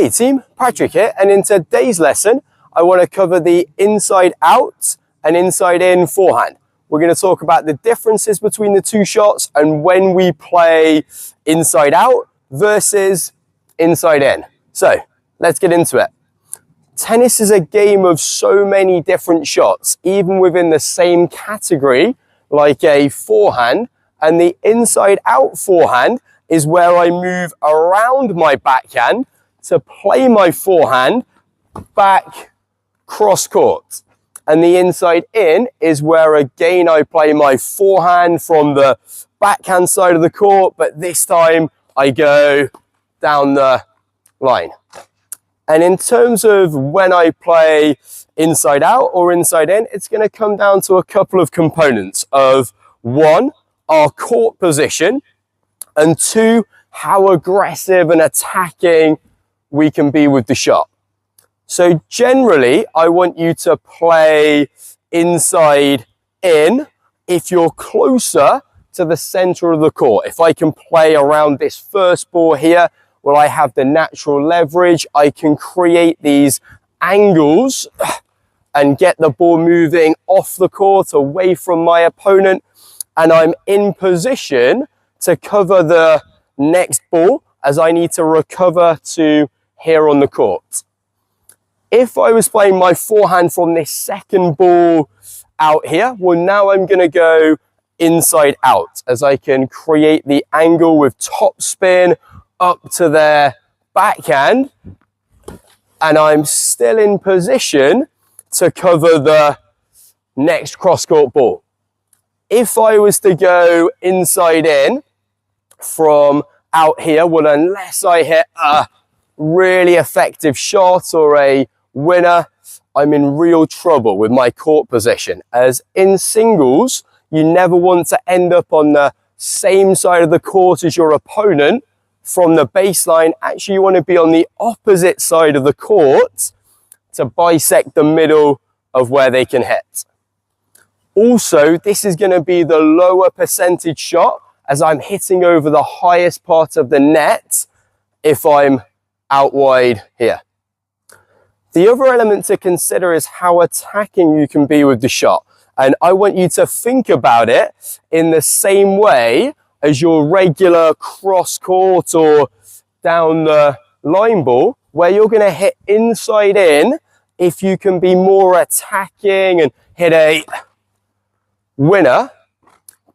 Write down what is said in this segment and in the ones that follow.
Hey team, Patrick here, and in today's lesson I want to cover the inside out and inside in forehand. We're going to talk about the differences between the two shots and when we play inside out versus inside in. So let's get into it. Tennis is a game of so many different shots, even within the same category, like a forehand, and the inside out forehand is where I move around my backhand to play my forehand back cross court. And the inside in is where again I play my forehand from the backhand side of the court, but this time I go down the line. And in terms of when I play inside out or inside in, it's going to come down to a couple of components of one, our court position, and two, how aggressive and attacking we can be with the shot. So generally, I want you to play inside in if you're closer to the center of the court. If I can play around this first ball here, where I have the natural leverage, I can create these angles and get the ball moving off the court, away from my opponent, and I'm in position to cover the next ball as I need to recover to here on the court. If I was playing my forehand from this second ball out here, well, now I'm going to go inside out as I can create the angle with top spin up to their backhand, and I'm still in position to cover the next cross-court ball. If I was to go inside in from out here, well, unless I hit a really effective shot or a winner, I'm in real trouble with my court position, as in singles you never want to end up on the same side of the court as your opponent from the baseline. Actually, you want to be on the opposite side of the court to bisect the middle of where they can hit. Also, this is going to be the lower percentage shot as I'm hitting over the highest part of the net if I'm out wide here. The other element to consider is how attacking you can be with the shot. And I want you to think about it in the same way as your regular cross court or down the line ball, where you're going to hit inside in if you can be more attacking and hit a winner,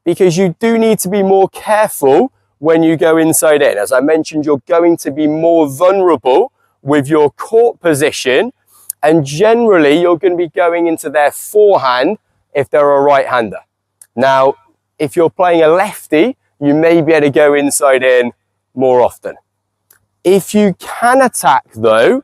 because you do need to be more careful when you go inside in. As I mentioned, you're going to be more vulnerable with your court position, and generally you're going to be going into their forehand if they're a right-hander. Now, if you're playing a lefty, you may be able to go inside in more often. If you can attack though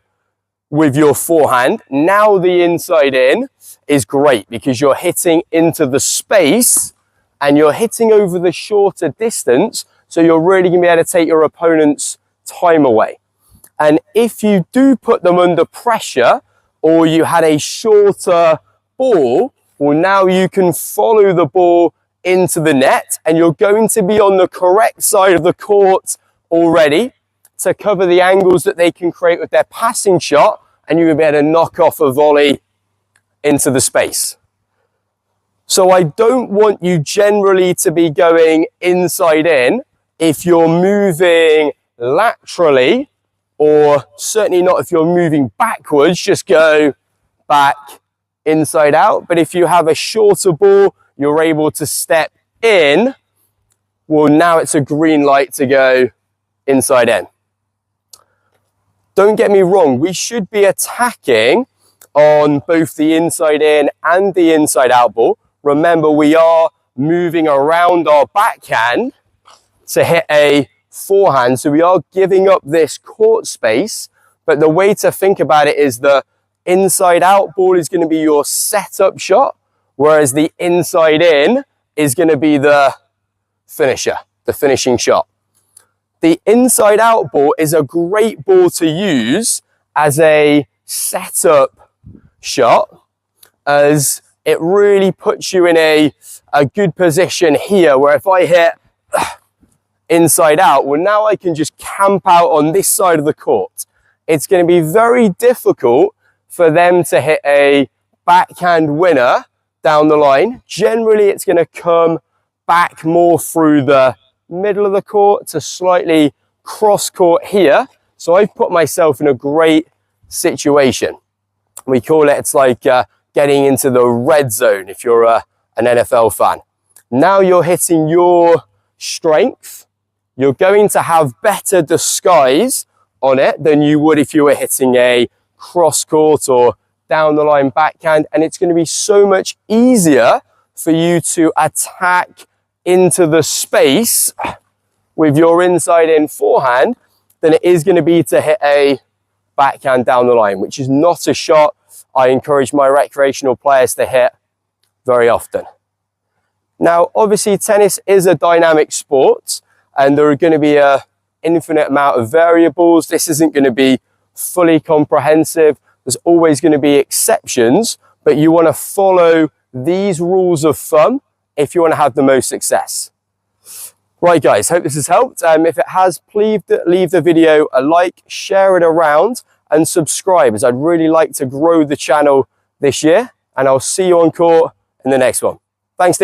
with your forehand, now the inside in is great because you're hitting into the space and you're hitting over the shorter distance, so you're really going to be able to take your opponent's time away. And if you do put them under pressure or you had a shorter ball, well, now you can follow the ball into the net and you're going to be on the correct side of the court already to cover the angles that they can create with their passing shot, and you're going to be able to knock off a volley into the space. So I don't want you generally to be going inside in if you're moving laterally, or certainly not if you're moving backwards, just go back inside out. But if you have a shorter ball, you're able to step in, well, now it's a green light to go inside in. Don't get me wrong, we should be attacking on both the inside in and the inside out ball. Remember, we are moving around our backhand to hit a forehand, so we are giving up this court space, but the way to think about it is the inside out ball is going to be your setup shot, whereas the inside in is going to be the finisher, the finishing shot. The inside out ball is a great ball to use as a setup shot, as it really puts you in a good position here, where if I hit inside out, well, now I can just camp out on this side of the court. it's going to be very difficult for them to hit a backhand winner down the line. Generally, it's going to come back more through the middle of the court to slightly cross court here. So I've put myself in a great situation. We call it, it's like getting into the red zone if you're an NFL fan. Now you're hitting your strength. You're going to have better disguise on it than you would if you were hitting a cross court or down the line backhand, and it's going to be so much easier for you to attack into the space with your inside in forehand than it is going to be to hit a backhand down the line, which is not a shot I encourage my recreational players to hit very often. Now, obviously, tennis is a dynamic sport, and there are going to be an infinite amount of variables. This isn't going to be fully comprehensive. There's always going to be exceptions, but you want to follow these rules of thumb if you want to have the most success. Right, guys, hope this has helped. If it has, please leave the video a like, share it around, and subscribe, as I'd really like to grow the channel this year. And I'll see you on court in the next one. Thanks, Steve.